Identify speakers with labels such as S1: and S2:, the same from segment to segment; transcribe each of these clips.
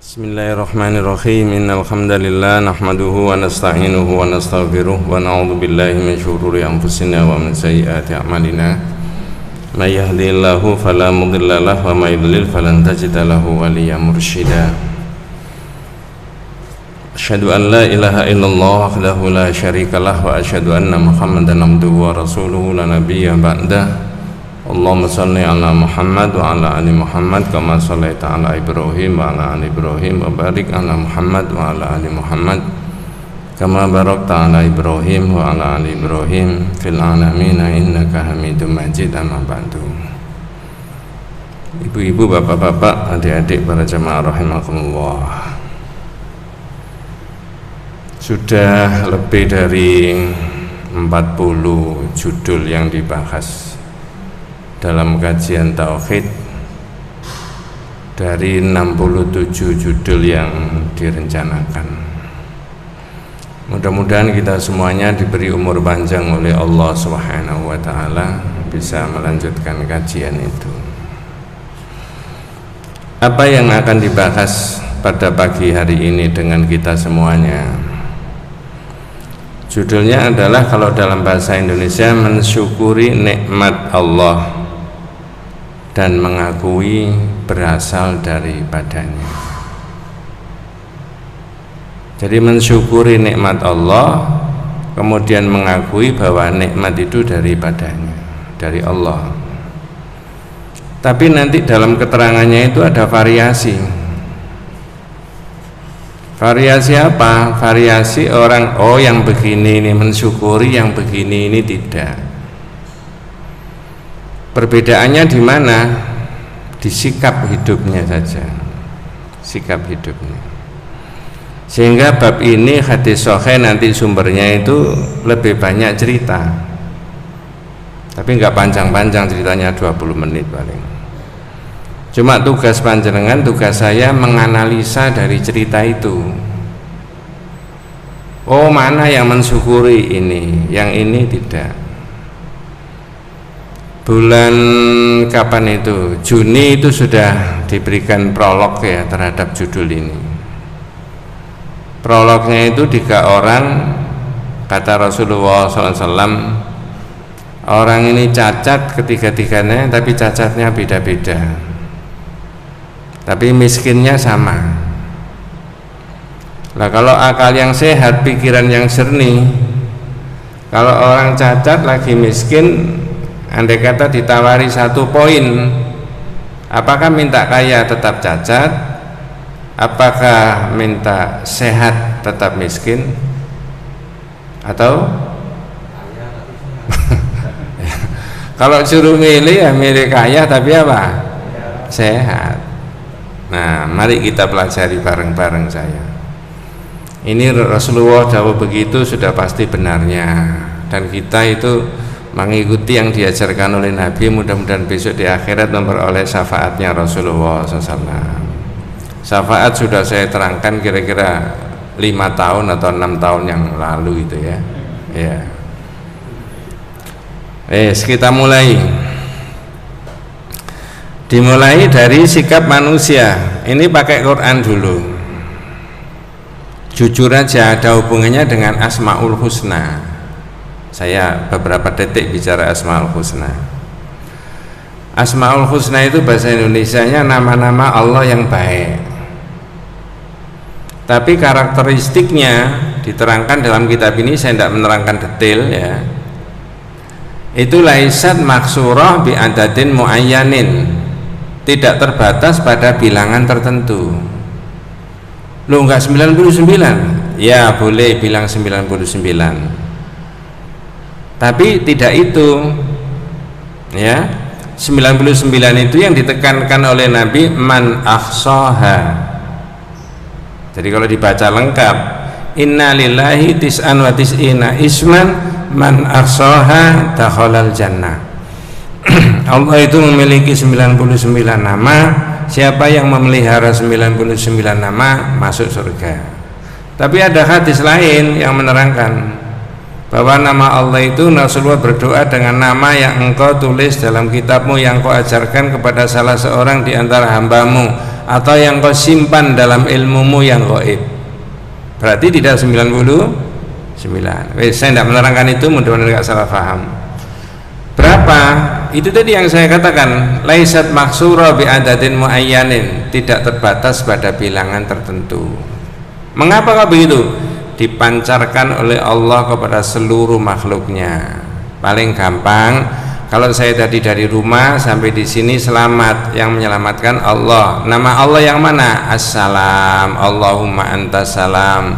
S1: Bismillahirrahmanirrahim. Innal hamdalillah nahmaduhu wa nasta'inuhu wa nastaghfiruh wa na'udzu billahi min shururi anfusina wa min sayyiati a'malina. May yahdihillahu fala mudilla lahu wa may yudlil falan tajida lahu waliyyan mursyida. Asyhadu an la ilaha illallah wahdahu la syarika lah wa asyhadu anna Muhammadan abduhu wa rasuluhu la nabiyya ba'dah. Allahumma salli ala Muhammad wa ala ali Muhammad kama sallaita ala Ibrahim wa ala ali Ibrahim wa barik ala Muhammad wa ala ali Muhammad kama barakta ala Ibrahim wa ala ali Ibrahim fil alamin innaka Hamidum Majid. Amma ba'du. Ibu-ibu, bapak-bapak, adik-adik, para jemaah rahimakumullah. Sudah lebih dari 40 judul yang dibahas dalam kajian tauhid dari 67 judul yang direncanakan. Mudah-mudahan kita semuanya diberi umur panjang oleh Allah Subhanahu wa taala bisa melanjutkan kajian itu. Apa yang akan dibahas pada pagi hari ini dengan kita semuanya? Judulnya adalah, kalau dalam bahasa Indonesia, mensyukuri nikmat Allah dan mengakui berasal daripadanya. Jadi mensyukuri nikmat Allah, kemudian mengakui bahwa nikmat itu daripadanya, dari Allah. Tapi nanti dalam keterangannya itu ada variasi. Variasi apa? Variasi orang, oh yang begini ini mensyukuri, yang begini ini tidak. Perbedaannya di mana? Di sikap hidupnya saja, sikap hidupnya. Sehingga bab ini hadis sahih nanti sumbernya itu lebih banyak cerita, tapi nggak panjang-panjang ceritanya, 20 menit paling. Cuma tugas panjenengan, tugas saya menganalisa dari cerita itu. Oh, mana yang mensyukuri ini, yang ini tidak. Bulan kapan itu? Juni itu sudah diberikan prolog ya terhadap judul ini. Prolognya itu 3 orang, kata Rasulullah SAW, orang ini cacat ketiga-tiganya, tapi cacatnya beda-beda, tapi miskinnya sama. Nah, kalau akal yang sehat, pikiran yang jernih, kalau orang cacat lagi miskin, andai kata ditawari 1 poin, apakah minta kaya tetap cacat, apakah minta sehat tetap miskin, atau kalau suruh milih ya milih kaya tapi apa? Sehat. Nah, mari kita pelajari bareng-bareng saya. Ini Rasulullah jawab begitu sudah pasti benarnya, dan kita itu mengikuti yang diajarkan oleh Nabi. Mudah-mudahan besok di akhirat memperoleh syafaatnya Rasulullah SAW. Syafaat sudah saya terangkan kira-kira 5 tahun atau 6 tahun yang lalu itu ya. Ya. Kita mulai. Dimulai dari sikap manusia. Ini pakai Quran dulu. Jujur aja, ada hubungannya dengan Asmaul Husna. Saya beberapa detik bicara Asmaul Husna. Asmaul Husna itu bahasa Indonesianya nama-nama Allah yang baik. Tapi karakteristiknya diterangkan dalam kitab ini, saya tidak menerangkan detail ya. Itu laisat maksurah bi adadin muayyanin, tidak terbatas pada bilangan tertentu. Loh, enggak 99? Ya boleh bilang 99. Tapi tidak itu ya, 99 itu yang ditekankan oleh Nabi, man ahsaha. Jadi kalau dibaca lengkap, inna lillahi tis'an wa tis'ina isman man ahsaha dakhalal jannah. Allah itu memiliki 99 nama, siapa yang memelihara 99 nama masuk surga. Tapi ada hadis lain yang menerangkan bahwa nama Allah itu Rasulullah berdoa dengan nama yang engkau tulis dalam kitabmu yang kau ajarkan kepada salah seorang di antara hambamu atau yang kau simpan dalam ilmumu yang gaib. Berarti tidak 99. Saya tidak menerangkan itu, mudah-mudahan tidak salah paham. Berapa? Itu tadi yang saya katakan, laisat maksura bi adadin muayyanin, tidak terbatas pada bilangan tertentu. Mengapa kok begitu? Dipancarkan oleh Allah kepada seluruh makhluknya. Paling gampang, kalau saya tadi dari rumah sampai di sini selamat, yang menyelamatkan Allah. Nama Allah yang mana? Assalam, Allahumma antas salam.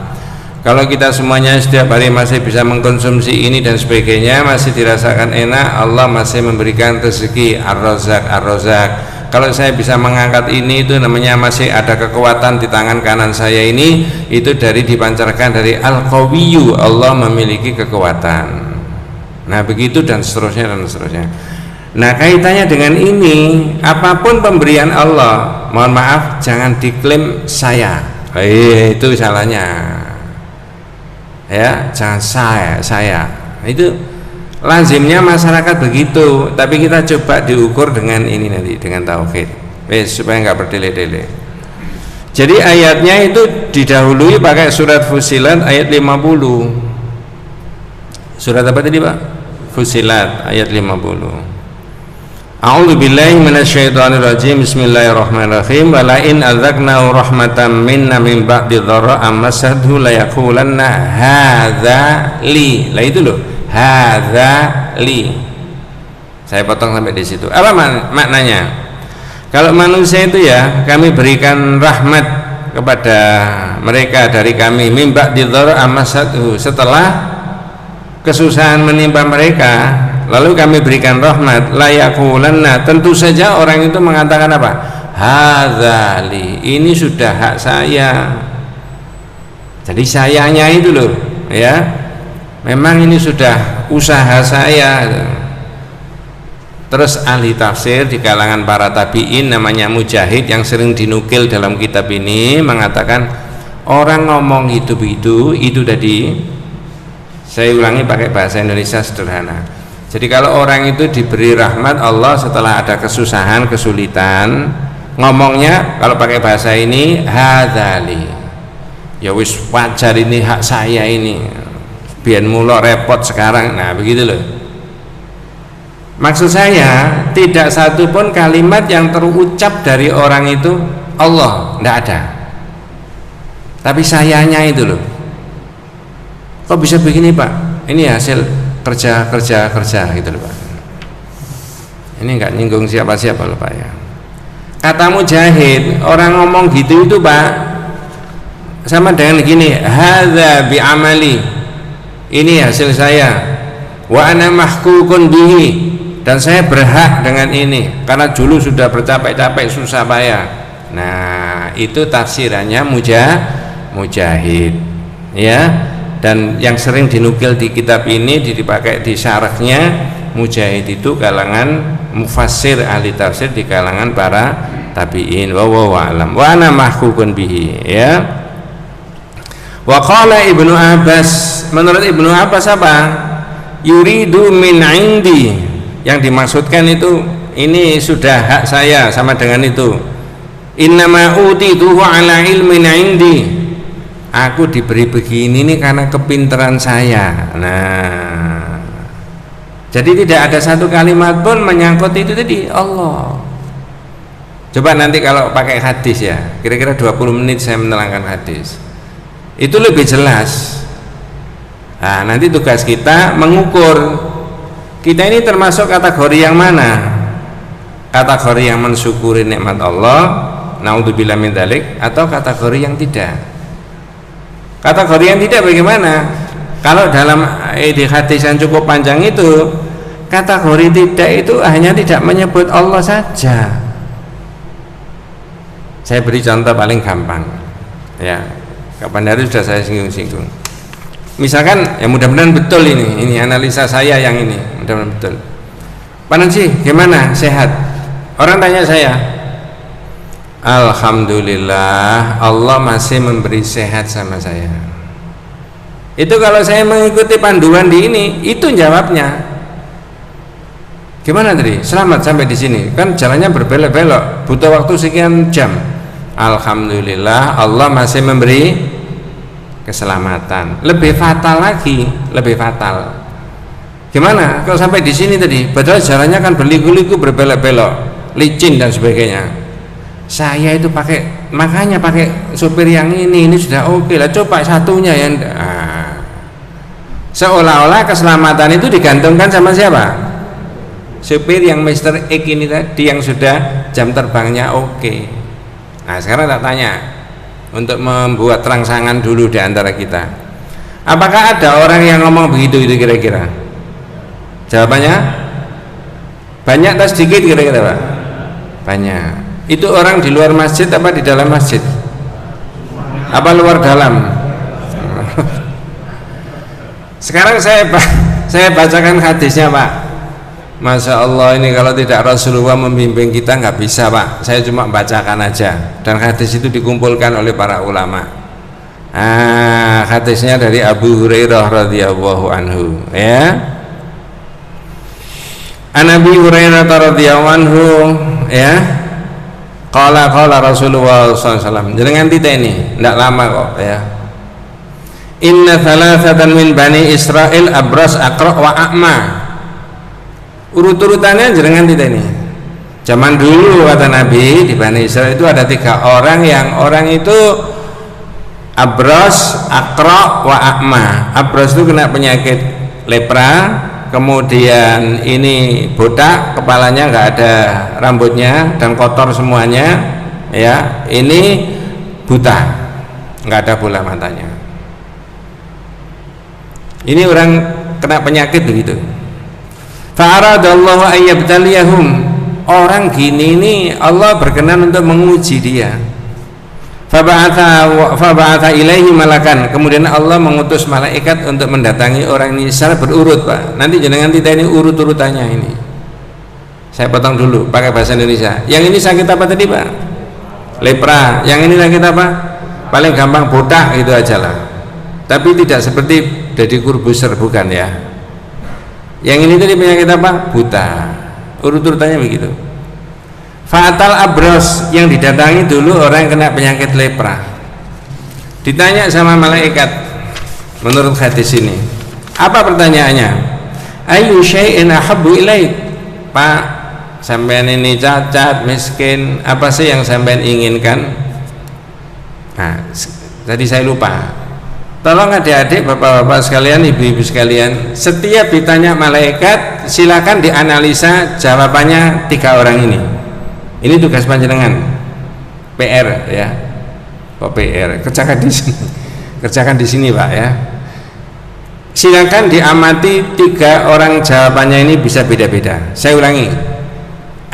S1: Kalau kita semuanya setiap hari masih bisa mengkonsumsi ini dan sebagainya, masih dirasakan enak, Allah masih memberikan rezeki, ar-razak, ar-razak. Kalau saya bisa mengangkat ini, itu namanya masih ada kekuatan di tangan kanan saya ini, itu dari dipancarkan dari al-qawiyyu, Allah memiliki kekuatan. Nah begitu dan seterusnya dan seterusnya. Nah kaitannya dengan ini, apapun pemberian Allah, mohon maaf jangan diklaim saya, itu salahnya ya, jangan saya itu lazimnya masyarakat begitu, tapi kita coba diukur dengan ini nanti, dengan tauhid, supaya nggak berdele-dele. Jadi ayatnya itu didahului pakai surat Fussilat ayat 50. Surat apa tadi Pak? Fussilat ayat 50. A'udzu billahi minasyaitonir rajim. Bismillahirrahmanirrahim. Wa la in adzaqnahu rahmatan minna min ba'di dharra amasadhu la yaqulanna hadza li. Lah itu loh, hadza li. Saya potong sampai di situ. Apa maknanya? Kalau manusia itu ya, kami berikan rahmat kepada mereka dari kami min ba'di dharra amasadhu, setelah kesusahan menimpa mereka, lalu kami berikan rahmat, layakulanna, tentu saja orang itu mengatakan apa? Hadzali, ini sudah hak saya. Jadi sayanya itu loh ya, memang ini sudah usaha saya. Terus ahli tafsir di kalangan para tabi'in namanya Mujahid yang sering dinukil dalam kitab ini mengatakan, orang ngomong itu tadi, saya ulangi pakai bahasa Indonesia sederhana. Jadi kalau orang itu diberi rahmat Allah setelah ada kesusahan, kesulitan, ngomongnya kalau pakai bahasa ini hadzali, ya wis wajar, ini hak saya ini, biar mula repot sekarang. Nah begitu loh. Maksud saya tidak satu pun kalimat yang terucap dari orang itu Allah, tidak ada, tapi sayanya itu loh. Kok bisa begini Pak? Ini hasil kerja gitu loh Pak. Ini enggak nyinggung siapa-siapa loh Pak ya. Kata Mujahid, orang ngomong gitu itu Pak sama dengan gini, hadza bi amali, ini hasil saya, wa ana mahkukun bihi, dan saya berhak dengan ini karena dulu sudah bercapek-capek susah payah. Nah itu tafsirannya Mujahid ya. Dan yang sering dinukil di kitab ini dipakai di syarahnya Mujahid itu kalangan mufassir, ahli tafsir di kalangan para tabi'in. Wallahu a'lam. Wa ana mahkukun bihi ya. Wa qala Ibnu Abbas, menurut Ibnu Abbas apa? Yuridu min indi, yang dimaksudkan itu ini sudah hak saya, sama dengan itu. Innama utituhu ala ilmin indi, aku diberi begini nih karena kepintaran saya. Nah, jadi tidak ada satu kalimat pun menyangkut itu tadi Allah. Coba nanti kalau pakai hadis ya, kira-kira 20 menit saya menerangkan hadis, itu lebih jelas. Nah, nanti tugas kita mengukur kita ini termasuk kategori yang mana, kategori yang mensyukuri nikmat Allah, naudzubillah min dzalik, atau kategori yang tidak. Kategori yang tidak bagaimana? Kalau dalam hadis yang cukup panjang itu, kategori tidak itu hanya tidak menyebut Allah saja. Saya beri contoh paling gampang ya, kapan hari sudah saya singgung-singgung. Misalkan ya, mudah-mudahan betul ini analisa saya yang ini, mudah-mudahan betul. Panan sih gimana, sehat? Orang tanya saya, alhamdulillah Allah masih memberi sehat sama saya. Itu kalau saya mengikuti panduan di ini, itu jawabnya. Gimana tadi? Selamat sampai di sini. Kan jalannya berbelok-belok, butuh waktu sekian jam. Alhamdulillah Allah masih memberi keselamatan. Lebih fatal lagi, lebih fatal. Gimana kalau sampai di sini tadi? Padahal jalannya kan berliku-liku, berbelok-belok, licin dan sebagainya. Saya itu makanya pakai supir yang ini sudah oke lah. Coba satunya yang seolah-olah keselamatan itu digantungkan sama siapa? Supir yang Mr. X ini tadi, yang sudah jam terbangnya oke. Nah sekarang tak tanya, untuk membuat rangsangan dulu di antara kita, apakah ada orang yang ngomong begitu itu kira-kira? Jawabannya banyak atau sedikit kira-kira Pak? Banyak. Itu orang di luar masjid apa di dalam masjid? Apa luar dalam? Sekarang saya bacakan hadisnya Pak. Masya Allah, ini kalau tidak Rasulullah membimbing kita nggak bisa Pak. Saya cuma bacakan aja, dan hadis itu dikumpulkan oleh para ulama. Hadisnya dari Abu Hurairah radhiyallahu anhu, ya. An Abi Hurairah radhiyallahu anhu, ya. Qala Rasulullah SAW. Jangan tita ini, tidak lama kok, ya. Inna thalathatan min bani Israel abras aqra wa a'ma. Urut-urutannya jenengan tidak ini. Zaman dulu kata Nabi, di Bani Israel itu ada 3 orang yang orang itu abras, aqra wa a'ma. Abras itu kena penyakit lepra, kemudian ini botak, kepalanya nggak ada rambutnya dan kotor semuanya, ya. Ini buta, nggak ada bola matanya. Ini orang kena penyakit begitu. Fa'aradallahu ayyabtaliyahum. Orang gini ini Allah berkenan untuk menguji dia. Faba'atha ilaihi malakan. Kemudian Allah mengutus malaikat untuk mendatangi orang ini secara berurut Pak. Nanti jenengan tidak ini urut-urutannya ini. Saya potong dulu pakai bahasa Indonesia. Yang ini sakit apa tadi Pak? Lepra. Yang ini sakit apa? Paling gampang botak gitu aja lah. Tapi tidak seperti Deddy Corbuzier, bukan ya. Yang ini tadi penyakit apa? Buta. Urut-urutannya begitu. Fatal abros, yang didatangi dulu orang yang kena penyakit lepra. Ditanya sama malaikat, menurut hadis ini, apa pertanyaannya? Ayu syai'in ahabbu ilaik. Pak, sampean ini cacat, miskin, apa sih yang sampean inginkan? Nah, tadi saya lupa. Tolong adik-adik, bapak-bapak sekalian, ibu-ibu sekalian, setiap ditanya malaikat silakan dianalisa jawabannya 3 orang ini. Ini tugas panjenengan, PR ya. Kok PR? Kerjakan di sini. Kerjakan di sini Pak ya. Silakan diamati 3 orang jawabannya ini bisa beda-beda. Saya ulangi.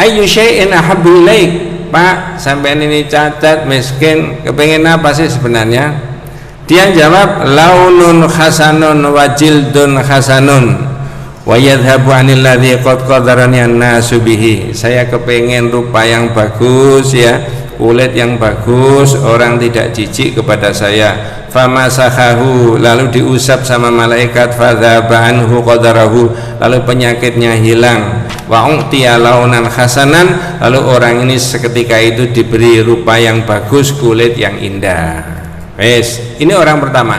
S1: Ayyu syai'in ahabbu ilaik. Pak, sampean ini cacat, miskin, kepengen apa sih sebenarnya? Dia jawab launun hasanun wa jildun hasanun wa yadhhabu anil ladzi qad qadarani an-nasu bihi. Saya kepengen rupa yang bagus ya, kulit yang bagus, orang tidak jijik kepada saya. Famasakhahu, lalu diusap sama malaikat, fadzaba anhu qadarahu, lalu penyakitnya hilang. Wa u'tiya launan hasanan, lalu orang ini seketika itu diberi rupa yang bagus, kulit yang indah. Wes, ini orang pertama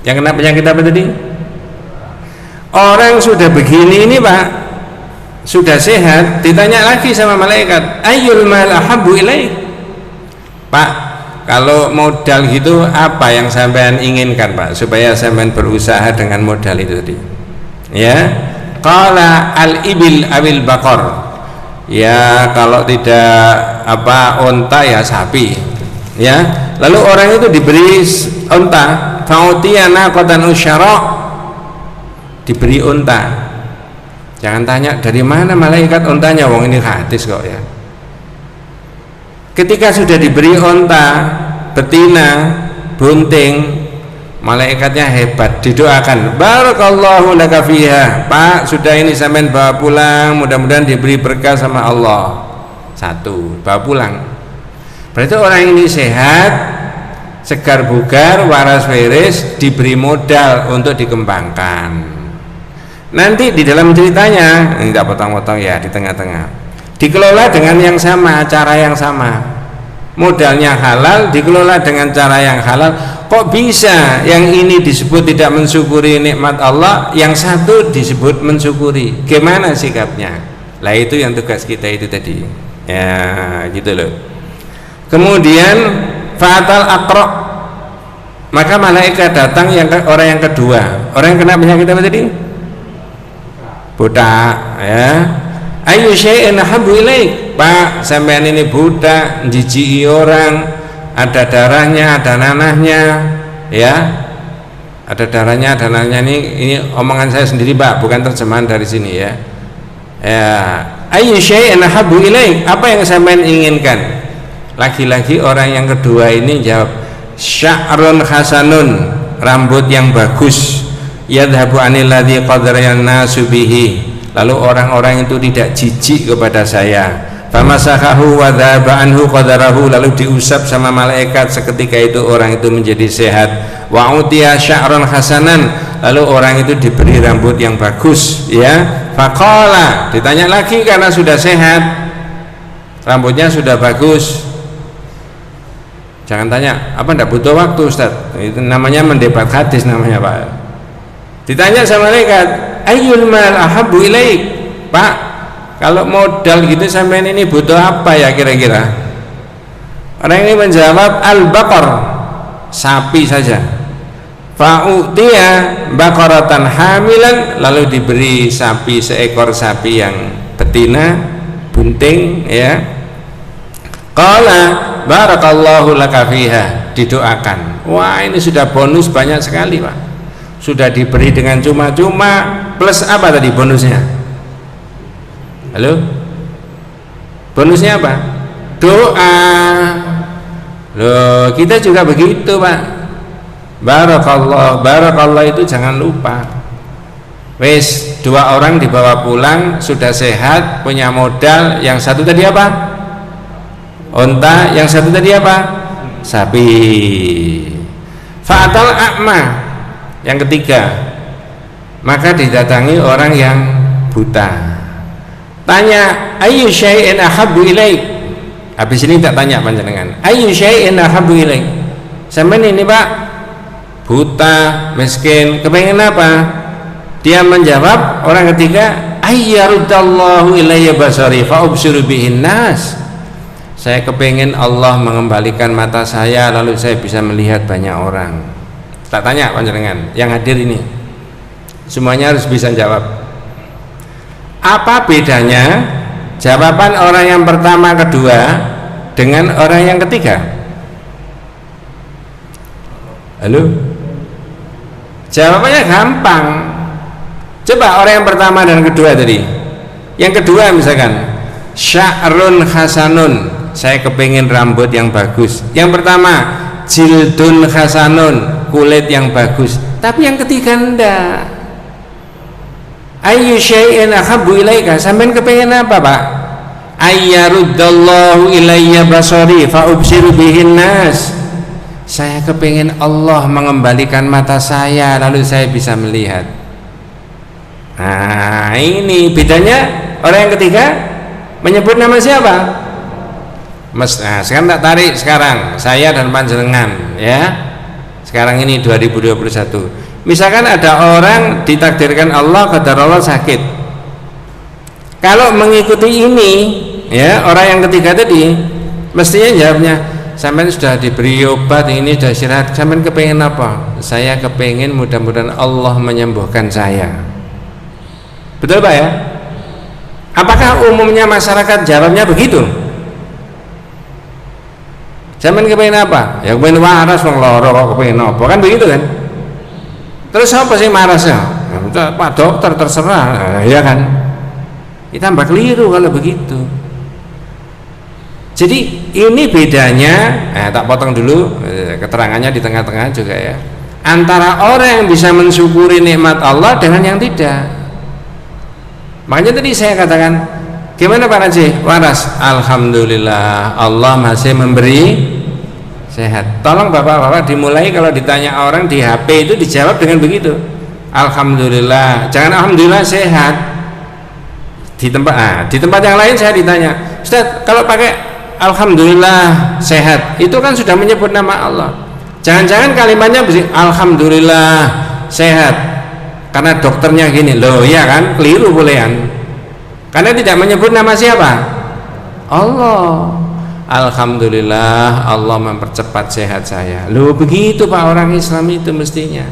S1: yang kena penyakit apa tadi? Orang sudah begini ini Pak, sudah sehat, ditanya lagi sama malaikat, ayyul mal ahabbu ilaik. Pak, kalau modal gitu apa yang sampean inginkan Pak, supaya sampean berusaha dengan modal itu tadi? Ya, qala al ibil awil baqar. Ya, kalau tidak apa onta ya sapi. Ya, lalu orang itu diberi unta, fautiyana qatan usyara, diberi unta. Jangan tanya dari mana malaikat untanya, wong ini hadis kok ya. Ketika sudah diberi unta betina, bunting, malaikatnya hebat, didoakan, barakallahu laka fiha. Pak, sudah ini sampean bawa pulang, mudah-mudahan diberi berkah sama Allah. 1, bawa pulang. Berarti orang ini sehat, segar bugar, waras beres, diberi modal untuk dikembangkan. Nanti di dalam ceritanya, ini tidak potong-potong ya, di tengah-tengah, dikelola dengan yang sama, cara yang sama, modalnya halal, dikelola dengan cara yang halal. Kok bisa yang ini disebut tidak mensyukuri nikmat Allah, yang satu disebut mensyukuri? Gimana sikapnya? Lah itu yang tugas kita itu tadi ya, gitu loh. Kemudian fatal aqra, maka malaikat datang yang orang yang kedua, orang yang kena penyakit apa tadi? Buta ya. Ayu syai'in habbu ilaik, Pak, sampean ini buta, jijiki orang, ada darahnya, ada nanahnya ya, ada darahnya, ada nanahnya. Ini omongan saya sendiri Pak, bukan terjemahan dari sini ya. Ya, ayu syai'in habbu ilaik, apa yang sampean inginkan? Lagi-lagi orang yang kedua ini jawab, sya'run hasanun, rambut yang bagus, yadhabu anil ladzi qadarayan nasu bihi, lalu orang-orang itu tidak jijik kepada saya. Famasakahu wa dhaba anhu qadarahu, lalu diusap sama malaikat, seketika itu orang itu menjadi sehat. Wa utiya sya'run hasanan, lalu orang itu diberi rambut yang bagus ya. Faqala, ditanya lagi karena sudah sehat, rambutnya sudah bagus. Jangan tanya, apa ndak butuh waktu Ustaz? Itu namanya mendebat hadis namanya Pak. Ditanya sama malaikat, ayyul mal ahabbu ilaik, Pak, kalau modal gitu sampean ini butuh apa ya kira-kira? Orang ini menjawab al-baqar, sapi saja. Fa'utiya baqaratan hamilan, lalu diberi sapi, seekor sapi yang betina, bunting ya. Qala barakallahu laka fiha, didoakan. Wah, ini sudah bonus banyak sekali Pak, sudah diberi dengan cuma-cuma, plus apa tadi bonusnya? Halo, bonusnya apa? Doa. Loh, kita juga begitu Pak. Barakallah, barakallah itu jangan lupa. Wes, dua orang dibawa pulang, sudah sehat, punya modal. Yang satu tadi apa? Onta. Yang satu tadi apa? Sapi. Fa'atal a'ma, yang ketiga, maka didatangi orang yang buta. Tanya, ayu syai'in ahabbu ilaik. Habis ini tak tanya panjenengan, ayu syai'in ahabbu ilaik. Sampai ini Pak, buta, miskin, kepengen apa? Dia menjawab, orang ketiga, ayyarudallahu ilayya basari fa'ubsiru bihin nas. Saya kepengen Allah mengembalikan mata saya, lalu saya bisa melihat banyak orang. Tak tanya panjenengan yang hadir ini, semuanya harus bisa jawab. Apa bedanya jawaban orang yang pertama, kedua dengan orang yang ketiga? Halo? Jawabannya gampang. Coba orang yang pertama dan kedua tadi. Yang kedua misalkan sya'run hasanun, saya kepingin rambut yang bagus. Yang pertama jildun hasanun, kulit yang bagus. Tapi yang ketiga enggak. Ayyu syai'in ahabbu ilaika, sampean kepingin apa Pak? Ayyaruddallahu ilayya basari fa'ubsiru bihin nas. Saya kepingin Allah mengembalikan mata saya, lalu saya bisa melihat. Nah, ini bedanya. Orang yang ketiga menyebut nama siapa? Nah, sekarang tak tarik sekarang, saya dan panjenengan ya. Sekarang ini 2021. Misalkan ada orang ditakdirkan Allah, qadar Allah sakit. Kalau mengikuti ini ya, orang yang ketiga tadi mestinya jawabnya, sampean sudah diberi obat, ini sudah istirahat, sampean kepengen apa? Saya kepengen mudah-mudahan Allah menyembuhkan saya. Betul Pak ya? Apakah umumnya masyarakat jawabnya begitu? Sampean kepengen apa? Ya kepengen waras, wong loro kok kepengen apa? Kan begitu kan? Terus apa sih marasnya? Ya, Pak dokter terserah, ya kan? Kita tambah keliru kalau begitu. Jadi ini bedanya, tak potong dulu keterangannya di tengah-tengah juga ya, antara orang yang bisa mensyukuri nikmat Allah dengan yang tidak. Makanya tadi saya katakan, gimana Pak Haji? Waras, alhamdulillah Allah masih memberi sehat. Tolong bapak-bapak dimulai kalau ditanya orang di HP itu dijawab dengan begitu, alhamdulillah. Jangan alhamdulillah sehat. Di tempat yang lain saya ditanya, Ustaz, kalau pakai alhamdulillah sehat itu kan sudah menyebut nama Allah. Jangan-jangan kalimatnya alhamdulillah sehat karena dokternya gini loh, ya kan, keliru bolehan, karena tidak menyebut nama siapa? Allah. Alhamdulillah Allah mempercepat sehat saya. Loh begitu Pak orang Islam itu mestinya.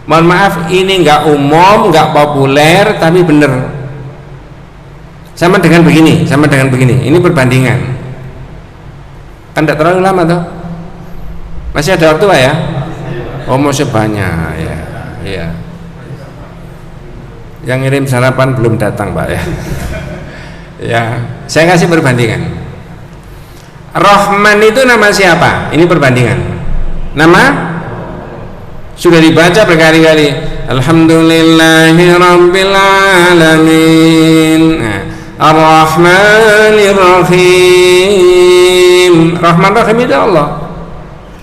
S1: Mohon maaf, ini nggak umum, nggak populer, tapi bener. Sama dengan begini, ini perbandingan. Kan tidak terlalu lama tuh. Masih ada waktu Pak ya? Oh masih banyak ya. Iya. Yang ngirim sarapan belum datang Pak ya. Ya, saya kasih perbandingan. Rahman itu nama siapa? Ini perbandingan. Nama sudah dibaca berkali-kali. Alhamdulillahirabbil alamin. Ar-Rahmanir Rahim. Rahman Rahim itu Allah.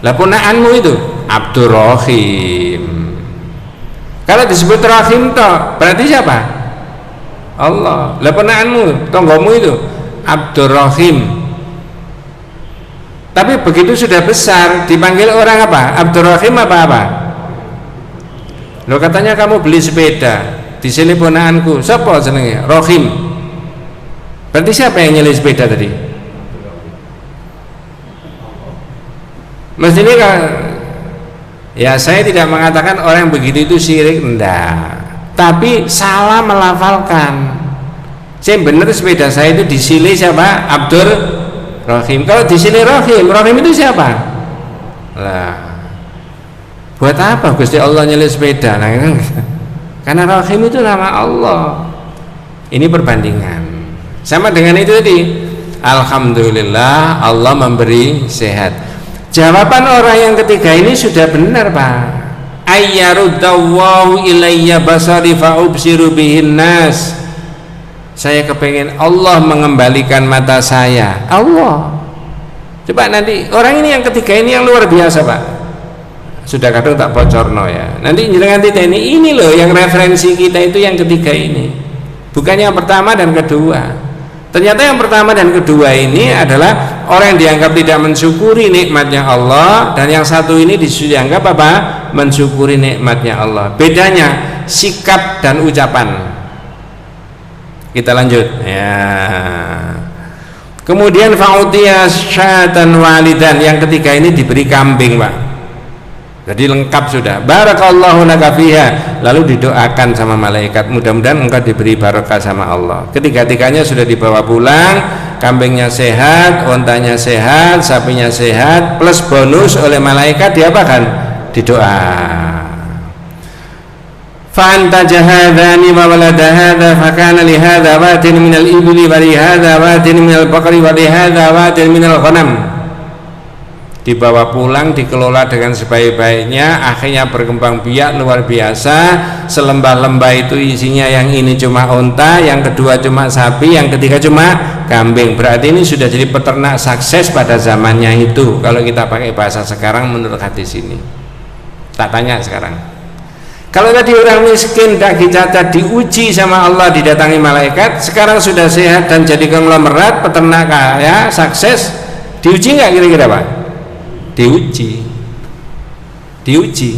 S1: Lah punaanmu itu Abdurrahim. Kalau disebut Rahim toh berarti siapa? Allah. Lah punaanmu, tonggomu itu Abdurrahim. Tapi begitu sudah besar dipanggil orang apa? Abdurrahim apa? Lo katanya kamu beli sepeda di sini ponaanku. Siapa jenenge? Rahim. Berarti siapa yang nyeli sepeda tadi? Mestinya kan, ya saya tidak mengatakan orang yang begitu itu syirik, enggak. Tapi salah melafalkan. Saya benar sepeda saya itu disili siapa? Abdur Rahim. Kalau disili Rahim, Rahim itu siapa? Lah, buat apa Gusti Allah nyeli sepeda? Nah, karena Rahim itu nama Allah. Ini perbandingan. Sama dengan itu tadi, alhamdulillah Allah memberi sehat. Jawaban orang yang ketiga ini sudah benar Pak. Ayyarudallahu ilayya basari fa'ubsiru bihin nas. Saya kepengen Allah mengembalikan mata saya. Allah. Coba nanti orang ini yang ketiga ini yang luar biasa Pak. Sudah kadang tak bocorno ya. Nanti jangan ini loh yang referensi kita itu yang ketiga ini. Bukan yang pertama dan kedua. Ternyata yang pertama dan kedua ini adalah orang yang dianggap tidak mensyukuri nikmatnya Allah, dan yang satu ini dianggap apa? Mensyukuri nikmatnya Allah. Bedanya sikap dan ucapan. Kita lanjut ya. Kemudian fa'utiya syatan walidan, yang ketiga ini diberi kambing Pak. Jadi lengkap sudah. Barakallahu laka fiha. Lalu didoakan sama malaikat, mudah-mudahan engkau diberi barakah sama Allah. Ketiga-tiganya sudah dibawa pulang, kambingnya sehat, ontanya sehat, sapinya sehat, plus bonus oleh malaikat diapakan? Didoa. Fa anta jahadani wa walada hadha fa kana li hadha watin min al-ibli wa li hadha watin min al-baqari wa li hadha watin min al-ghanam. Dibawa pulang, dikelola dengan sebaik-baiknya, akhirnya berkembang biak luar biasa. Selembah-lembah itu isinya yang ini cuma unta, yang kedua cuma sapi, yang ketiga cuma kambing. Berarti ini sudah jadi peternak sukses pada zamannya itu. Kalau kita pakai bahasa sekarang menurut hadis ini. Tak tanya sekarang. Kalau tadi orang miskin, tak dicatat, diuji sama Allah, didatangi malaikat, sekarang sudah sehat dan jadi konglomerat, peternak kaya, sukses, diuji nggak kira-kira Pak? Diuji.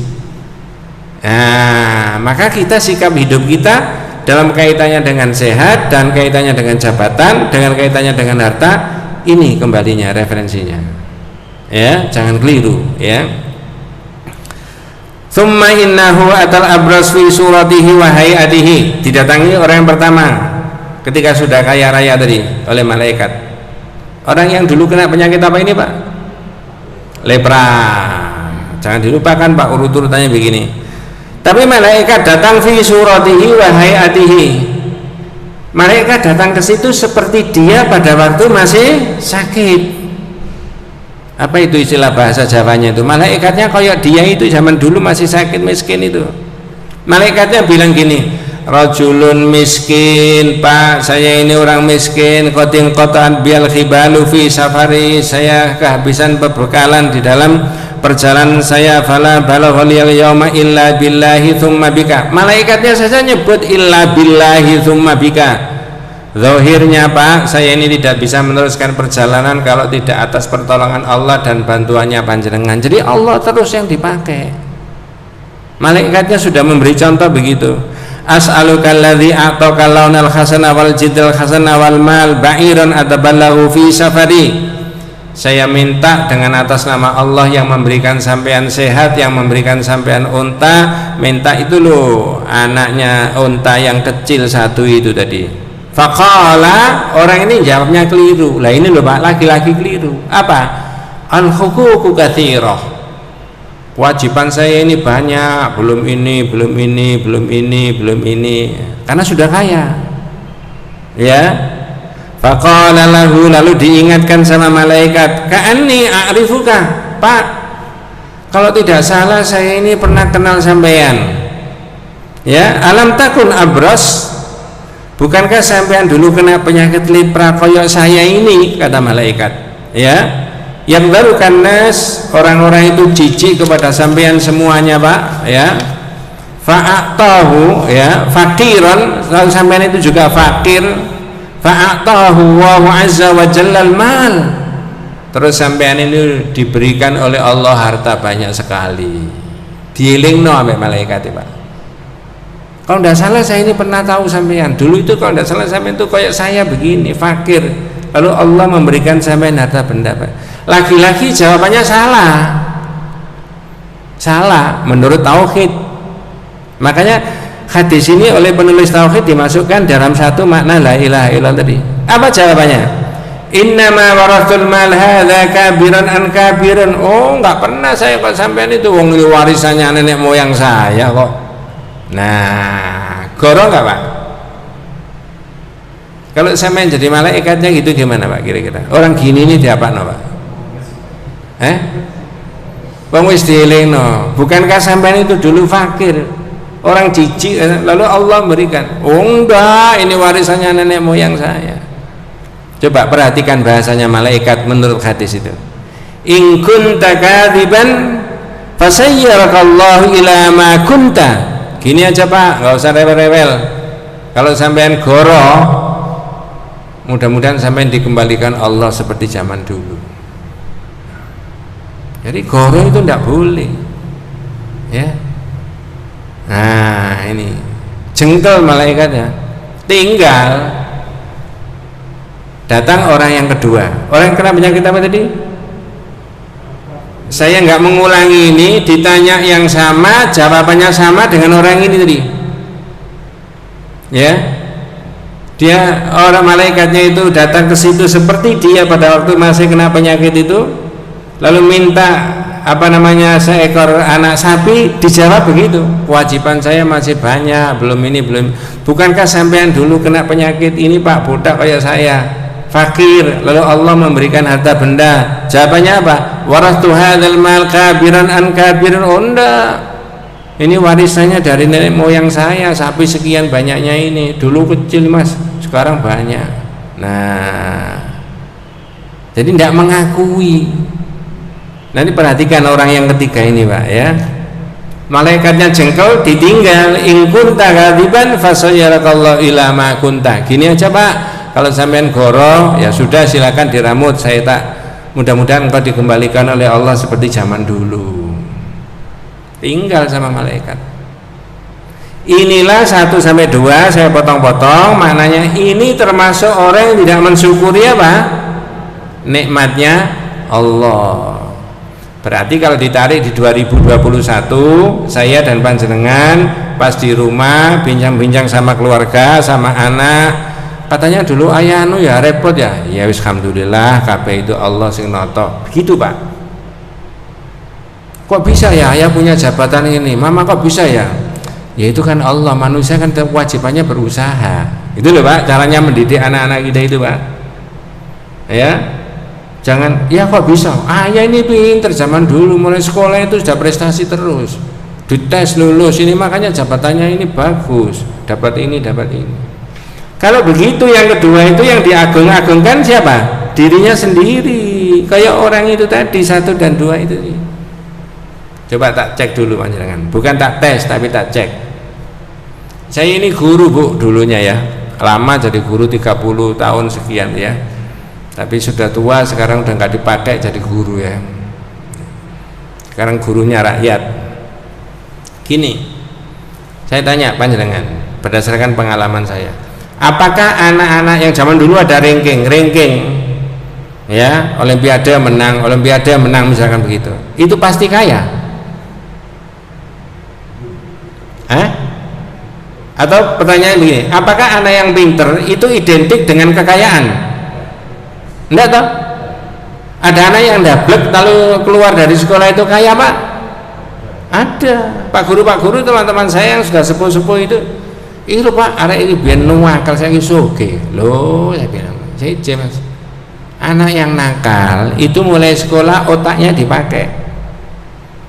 S1: Nah, maka kita sikap hidup kita dalam kaitannya dengan sehat dan kaitannya dengan jabatan, dengan kaitannya dengan harta, ini kembalinya referensinya. Ya, jangan keliru ya. Tsumma innahu atal abras fi suratihi wa hayatihi. Didatangi orang yang pertama ketika sudah kaya raya tadi oleh malaikat. Orang yang dulu kena penyakit apa ini Pak? Lepra. Jangan dilupakan Pak, urut-urutannya begini. Tapi malaikat datang fi suratihi wa hayatihi. Malaikat datang ke situ seperti dia pada waktu masih sakit. Apa itu istilah bahasa Jawanya itu? Malaikatnya kayak dia itu zaman dulu masih sakit miskin itu. Malaikatnya bilang gini, rajulun miskin, Pak, saya ini orang miskin, qatin qatan bil khibalu fi safari, saya kehabisan perbekalan di dalam perjalanan saya, fala balagha liyal yauma illa billahi tsumma bika. Malaikatnya saja nyebut illa billahi tsumma bika. Zahirnya, Pak, saya ini tidak bisa meneruskan perjalanan kalau tidak atas pertolongan Allah dan bantuannya panjenengan. Jadi Allah terus yang dipakai. Malaikatnya sudah memberi contoh begitu. As'aluka alladzi a'taka launal hasana wal jidal hasana wal mal ba'iran ataballahu fi safari. Saya minta dengan atas nama Allah yang memberikan sampean sehat, yang memberikan sampean unta, minta itu loh anaknya unta yang kecil satu itu tadi. Faqala, orang ini jawabnya keliru. Lah ini loh Pak, laki-laki keliru. Apa? Al-huququ katsirah. Kewajiban saya ini banyak, belum ini, belum ini, belum ini, belum ini. Karena sudah kaya. Ya. Faqala lahu, lalu diingatkan sama malaikat, ka'anni a'rifuka. Pak, kalau tidak salah saya ini pernah kenal sampean. Ya, alam takun abras. Bukankah sampean dulu kena penyakit lepra koyok saya ini, kata malaikat. Ya, yang baru nas, orang-orang itu jijik kepada sampean semuanya, Pak. Ya, fa'atahu, ya, fakiran, lalu sampean itu juga fakir. Fa'atahu wa azza wa jallal mal. Terus sampean ini diberikan oleh Allah harta banyak sekali. Dielingno ambek malaikat, Pak. Kalau tidak salah saya ini pernah tahu sampean dulu itu, kalau tidak salah sampean itu kayak saya begini, fakir, lalu Allah memberikan sampean harta benda. Laki-laki jawabannya salah menurut tauhid. Makanya hadis ini oleh penulis tauhid dimasukkan dalam satu makna la ilaha illallah tadi. Apa jawabannya? Innama warathul mal hadza kabiran an kabiran. Oh, enggak pernah saya kok sampean itu, wong warisannya nenek moyang saya kok. Nah, goro nggak Pak? Kalau sampean jadi malaikatnya gitu gimana Pak kira-kira? Orang gini ini diapakno Pak? Wong wis dielingno. Bukankah sampean itu dulu fakir, orang jijik, lalu Allah memberikan? Oh enggak, ini warisannya nenek moyang saya. Coba perhatikan bahasanya malaikat menurut hadis itu. In kunta kadziban fasayyarakallahu ila ma kunta. Gini aja Pak, nggak usah rewel-rewel. Kalau sampean goro, mudah-mudahan sampean dikembalikan Allah seperti zaman dulu. Jadi goro itu tidak boleh, ya. Nah ini jengkel malaikatnya. Tinggal datang orang yang kedua. Orang yang kena penyakit apa tadi? Saya nggak mengulangi ini, ditanya yang sama, jawabannya sama dengan orang ini tadi. Ya, dia orang malaikatnya itu datang ke situ seperti dia pada waktu masih kena penyakit itu, lalu minta seekor anak sapi, dijawab begitu. Kewajiban saya masih banyak, belum ini belum. Bukankah sampean dulu kena penyakit ini Pak, budak kayak saya, fakir, lalu Allah memberikan harta benda. Jawabannya apa? Warastu hadzal mal kabiran an kabiran. Oh enggak, ini warisannya dari nenek moyang saya, sapi sekian banyaknya ini. Dulu kecil Mas, sekarang banyak. Nah, jadi tidak mengakui. Nanti perhatikan orang yang ketiga ini Pak ya. Malaikatnya jengkel, ditinggal. In kunta kadziban fasayyarakallahu ila ma kunta. Gini aja Pak, kalau sampean goro ya sudah, silakan diramut, saya tak, mudah-mudahan engkau dikembalikan oleh Allah seperti zaman dulu. Tinggal sama malaikat. Inilah 1 sampai 2 saya potong-potong, maknanya ini termasuk orang yang tidak mensyukuri apa? Nikmatnya Allah. Berarti kalau ditarik di 2021, saya dan panjenengan pas di rumah bincang-bincang sama keluarga, sama anak, katanya dulu ayah anu ya repot ya. Ya wis alhamdulillah kabeh itu Allah sing noto. Begitu Pak. Kok bisa ya ayah punya jabatan ini? Mama kok bisa ya? Ya itu kan Allah, manusia kan kewajibannya berusaha. Itu loh Pak, caranya mendidik anak-anak kita itu Pak. Ya. Jangan, ya kok bisa? Ayah ini pinter zaman dulu, mulai sekolah itu sudah prestasi terus. dites lulus ini, makanya jabatannya ini bagus, dapat ini. Kalau begitu yang kedua itu yang diagung-agungkan siapa? Dirinya sendiri, kayak orang itu tadi 1 dan 2 itu. Coba tak cek dulu panjenengan, bukan tak tes tapi tak cek. Saya ini guru Bu dulunya ya, lama jadi guru 30 tahun sekian ya, tapi sudah tua sekarang udah nggak dipakai jadi guru ya, sekarang gurunya rakyat. Gini, saya tanya panjenengan berdasarkan pengalaman saya, apakah anak-anak yang zaman dulu ada ranking ya, olimpiade menang misalkan begitu, itu pasti kaya? Atau pertanyaan begini, apakah anak yang pinter itu identik dengan kekayaan? Enggak toh? Ada anak yang dablek lalu keluar dari sekolah itu kaya Pak? Ada. Pak guru teman-teman saya yang sudah sepuh-sepuh itu Pak, arek ini biar nuwakal saya soge loh, saya bilang saya Mas, anak yang nakal itu mulai sekolah otaknya dipakai.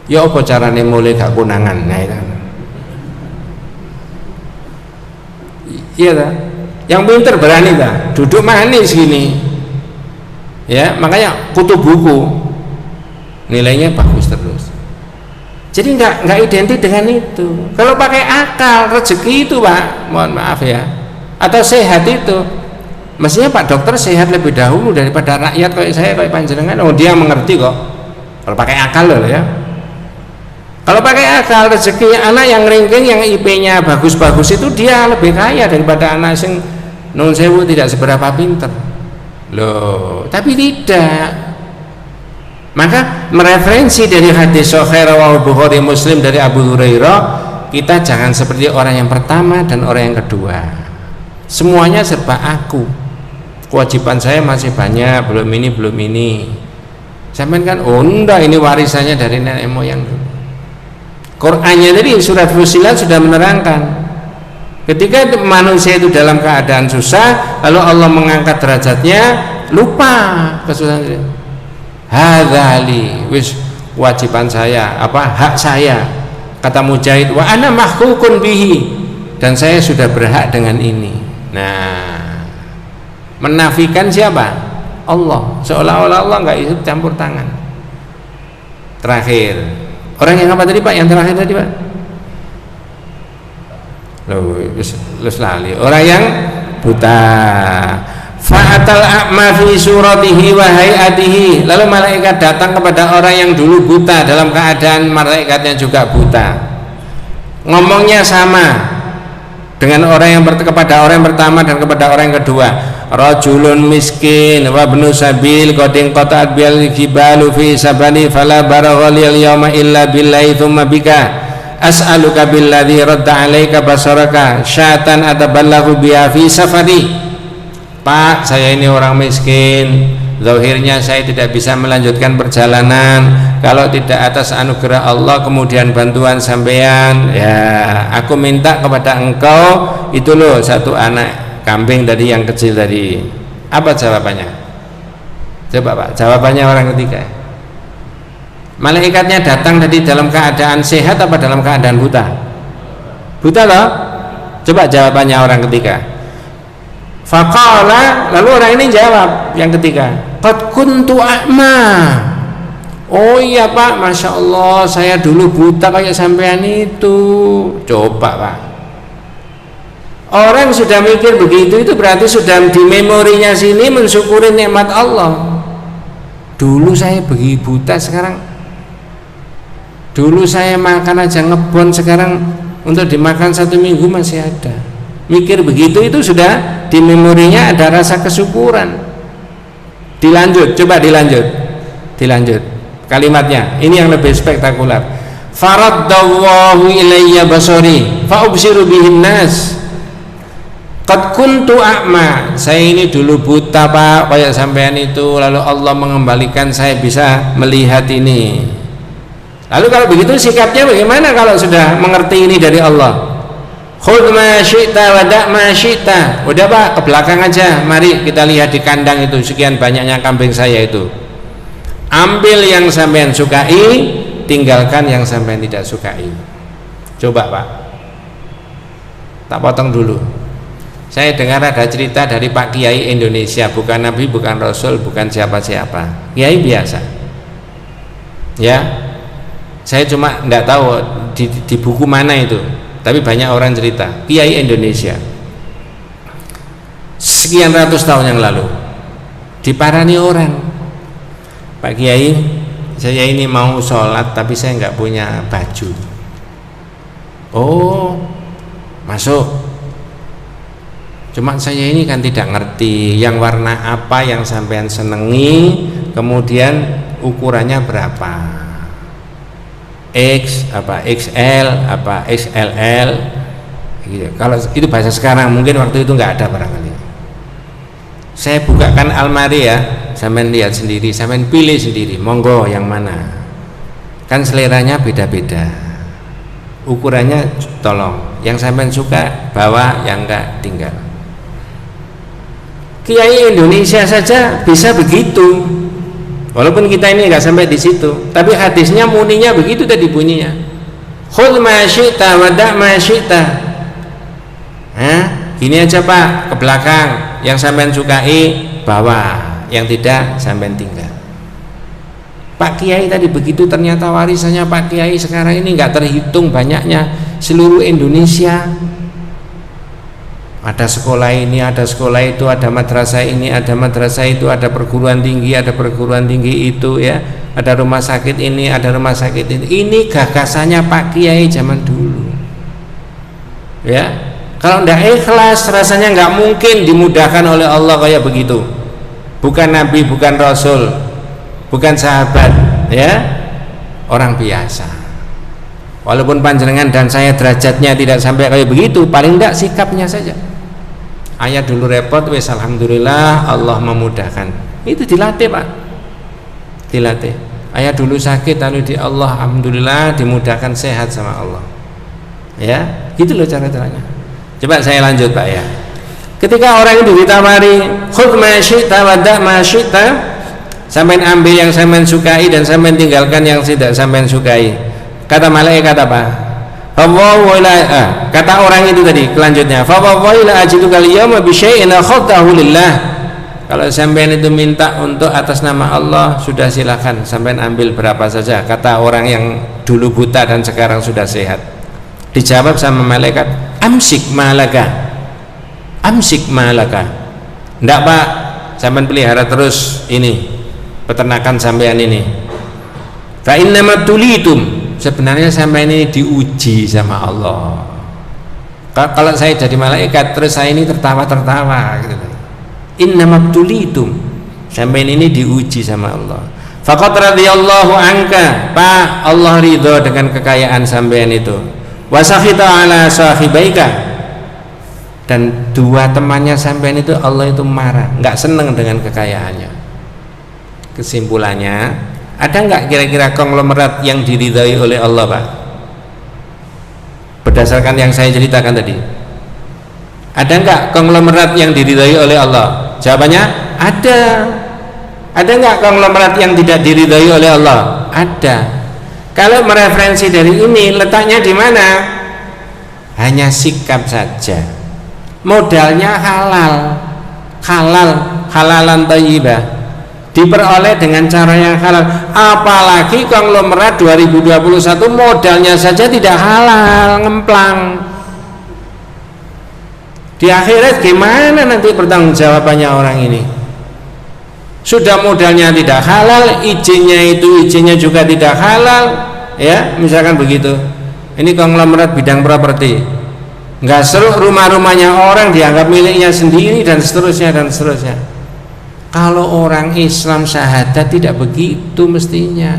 S1: Ya apa caranya mulai gak kunangan? Nah itu iya tak? Yang pinter berani tak? Duduk manis gini ya, makanya kutu buku nilainya bagus terus. Jadi nggak identik dengan itu. Kalau pakai akal, rezeki itu Pak, mohon maaf ya, atau sehat itu, mestinya Pak dokter sehat lebih dahulu daripada rakyat kayak saya, kayak panjenengan. Oh dia mengerti kok kalau pakai akal loh ya. Kalau pakai akal, rezeki anak yang ranking, yang IP-nya bagus-bagus itu dia lebih kaya daripada anak yang non sewu tidak seberapa pinter loh. Tapi tidak. Maka mereferensi dari hadis sahih rawahu Bukhari Muslim dari Abu Hurairah, kita jangan seperti orang yang pertama dan orang yang kedua. Semuanya serba aku. Kewajiban saya masih banyak, belum ini. Sampean kan enggak, ini warisannya dari nenek moyang dulu. Qur'annya tadi surat Fussilat sudah menerangkan, ketika manusia itu dalam keadaan susah lalu Allah mengangkat derajatnya, lupa kesusahan itu. Hadzali wis kewajiban saya, hak saya, kata Mujahid, wa ana mahkukun bihi, dan saya sudah berhak dengan ini. Nah, menafikan siapa? Allah, seolah-olah Allah nggak ikut campur tangan. Terakhir, orang yang apa tadi Pak? Yang terakhir tadi Pak? Loh, lali. Orang yang buta. Fa'atal a'ma fi suratihi wa hayatihi. Lalu malaikat datang kepada orang yang dulu buta dalam keadaan malaikatnya juga buta. Ngomongnya sama dengan orang yang kepada orang yang pertama dan kepada orang yang kedua. Rajulun miskin wa ibnu sabil qadin qata'at bil jibalu fi sabani fala baragha lil yawma illa billahi thumma bika as'aluka billadhi radda 'alaika basaraka syatan ataballahu biha fi safari. Pak, saya ini orang miskin, zahirnya saya tidak bisa melanjutkan perjalanan kalau tidak atas anugerah Allah kemudian bantuan sampean. Ya, aku minta kepada engkau itu loh, satu anak kambing tadi yang kecil tadi. Apa jawabannya? Coba Pak, jawabannya orang ketiga. Malaikatnya datang tadi dalam keadaan sehat apa dalam keadaan buta? Buta loh. Coba jawabannya orang ketiga. Faqala, lalu orang ini jawab yang ketiga, qad kuntu a'ma. Oh iya Pak, Masya Allah, saya dulu buta kayak sampean itu. Coba Pak, orang sudah mikir begitu, itu berarti sudah di memorinya sini mensyukuri nikmat Allah. Dulu saya begitu buta, sekarang dulu saya makan aja ngebon, sekarang untuk dimakan 1 minggu masih ada. Mikir begitu itu sudah di memorinya ada rasa kesyukuran. Dilanjut, coba dilanjut kalimatnya, ini yang lebih spektakuler. Faraddallahu ilayya basari fa ubsiru bihin nas qad kuntu a'ma. Saya ini dulu buta Pak kayak sampean itu, lalu Allah mengembalikan saya bisa melihat ini. Lalu kalau begitu sikapnya bagaimana kalau sudah mengerti ini dari Allah? Khudh ma syi'ta wa da' ma syi'ta. Udah Pak, ke belakang aja, mari kita lihat di kandang itu sekian banyaknya kambing saya itu. Ambil yang sampean sukai, tinggalkan yang sampean tidak sukai. Coba Pak, tak potong dulu. Saya dengar ada cerita dari Pak Kiai Indonesia, bukan Nabi, bukan Rasul, bukan siapa-siapa, Kiai biasa. Ya, saya cuma tidak tahu di buku mana itu, tapi banyak orang cerita. Kiai Indonesia, sekian ratus tahun yang lalu, diparani orang, Pak Kiai, saya ini mau sholat tapi saya nggak punya baju. Oh, masuk. Cuma saya ini kan tidak ngerti yang warna apa yang sampean senengi, kemudian ukurannya berapa, X apa XL apa XLL gitu. Kalau itu bahasa sekarang, mungkin waktu itu nggak ada barangkali. Saya bukakan almari ya, sampean lihat sendiri, sampean pilih sendiri, monggo yang mana. Kan seleranya beda-beda, ukurannya tolong, yang sampean suka bawa, yang enggak tinggal. Kiai Indonesia saja bisa begitu, walaupun kita ini nggak sampai di situ, tapi hadisnya muninya begitu tadi bunyinya. Khudh ma syi'ta wa da' ma syi'ta. Gini aja Pak, ke belakang, yang sampean sukai bawa, yang tidak sampean tinggal. Pak Kiai tadi begitu, ternyata warisannya Pak Kiai sekarang ini nggak terhitung banyaknya, seluruh Indonesia. Ada sekolah ini, ada sekolah itu, ada madrasah ini, ada madrasah itu, ada perguruan tinggi, ada perguruan tinggi itu, ya, ada rumah sakit ini, ada rumah sakit ini. Ini gagasannya Pak Kiai zaman dulu, ya. Kalau tidak ikhlas, rasanya nggak mungkin dimudahkan oleh Allah kayak begitu. Bukan Nabi, bukan Rasul, bukan sahabat, ya, orang biasa. Walaupun panjenengan dan saya derajatnya tidak sampai kayak begitu, paling tidak sikapnya saja. Ayat dulu repot, wes alhamdulillah Allah memudahkan. Itu dilatih Pak, dilatih. Ayat dulu sakit, lalu di Allah alhamdulillah dimudahkan, sehat sama Allah. Ya, gitu loh cara-caranya. Coba saya lanjut Pak ya. Ketika orang itu ditawari khudh ma syi'ta wa da' ma syi'ta, sampean ambil yang sampean sukai dan sampean tinggalkan yang tidak sampean sukai. Kata malaikat apa? Kata orang itu tadi kelanjutnya, fa wallahi la ajidu kal yawma bi syai'in akhadtahu lillah. Kalau sampean itu minta untuk atas nama Allah, sudah silakan sampean ambil berapa saja. Kata orang yang dulu buta dan sekarang sudah sehat. Dijawab sama malaikat, amsik malaka, amsik malaka. Ndak Pak, sampean pelihara terus ini peternakan sampean ini. Fa innama tulitum, sebenarnya sampai ini diuji sama Allah. Kalau saya jadi malaikat terus saya ini tertawa-tertawa gitu. Innama tulitum, sampai ini diuji sama Allah. Faqad radhiyallahu anka, Pak, Allah ridho dengan kekayaan sampean itu. Wa sakhita ala sahibaika, dan dua temannya sampean itu Allah itu marah, nggak seneng dengan kekayaannya. Kesimpulannya, ada nggak kira-kira konglomerat yang diridhai oleh Allah Pak? Berdasarkan yang saya ceritakan tadi, ada nggak konglomerat yang diridhai oleh Allah? Jawabannya ada. Ada nggak konglomerat yang tidak diridhai oleh Allah? Ada. Kalau mereferensi dari ini, letaknya di mana? Hanya sikap saja. Modalnya halal, halalan thayyibah, diperoleh dengan cara yang halal. Apalagi konglomerat 2021 modalnya saja tidak halal, ngemplang. Di akhirat gimana nanti pertanggungjawabannya orang ini? Sudah modalnya tidak halal, izinnya juga tidak halal, ya, misalkan begitu. Ini konglomerat bidang properti, nggak seru, rumah-rumahnya orang dianggap miliknya sendiri dan seterusnya dan seterusnya. Kalau orang Islam syahadat tidak begitu mestinya.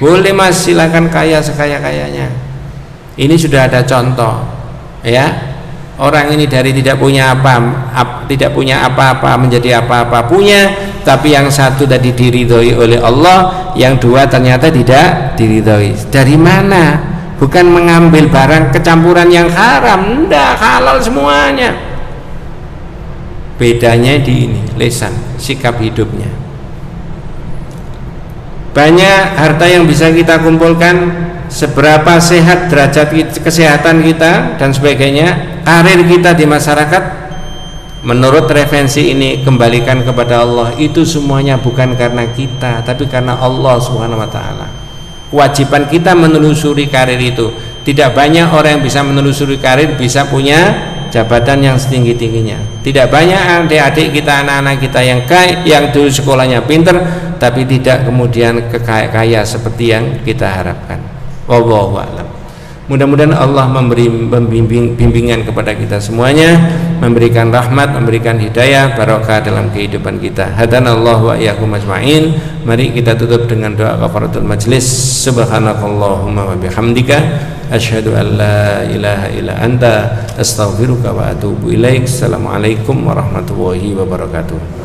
S1: Boleh Mas, silakan kaya sekaya-kayanya. Ini sudah ada contoh, ya. Orang ini dari tidak punya apa-apa menjadi apa-apa punya, tapi yang satu tadi diridhoi oleh Allah, yang dua ternyata tidak diridhoi. Dari mana? Bukan mengambil barang kecampuran yang haram, enggak, halal semuanya. Bedanya di ini, lisan, sikap hidupnya. Banyak harta yang bisa kita kumpulkan, seberapa sehat derajat kesehatan kita dan sebagainya, karir kita di masyarakat, menurut referensi ini kembalikan kepada Allah. Itu semuanya bukan karena kita, tapi karena Allah Subhanahu wa taala. Kewajiban kita menelusuri karir itu. Tidak banyak orang yang bisa menelusuri karir, bisa punya jabatan yang setinggi-tingginya. Tidak banyak adik-adik kita, anak-anak kita yang dulu sekolahnya pinter tapi tidak kemudian kaya seperti yang kita harapkan. Wallahu a'lam. Mudah-mudahan Allah memberi bimbingan kepada kita semuanya, memberikan rahmat, memberikan hidayah, barokah dalam kehidupan kita. Hadanallahu wa iyyakum ajma'in. Mari kita tutup dengan doa kafaratul majlis. Subhanakallahumma wa bihamdika asyhadu an la ilaha illa anta astaghfiruka wa atubu ilaik. Assalamualaikum warahmatullahi wabarakatuh.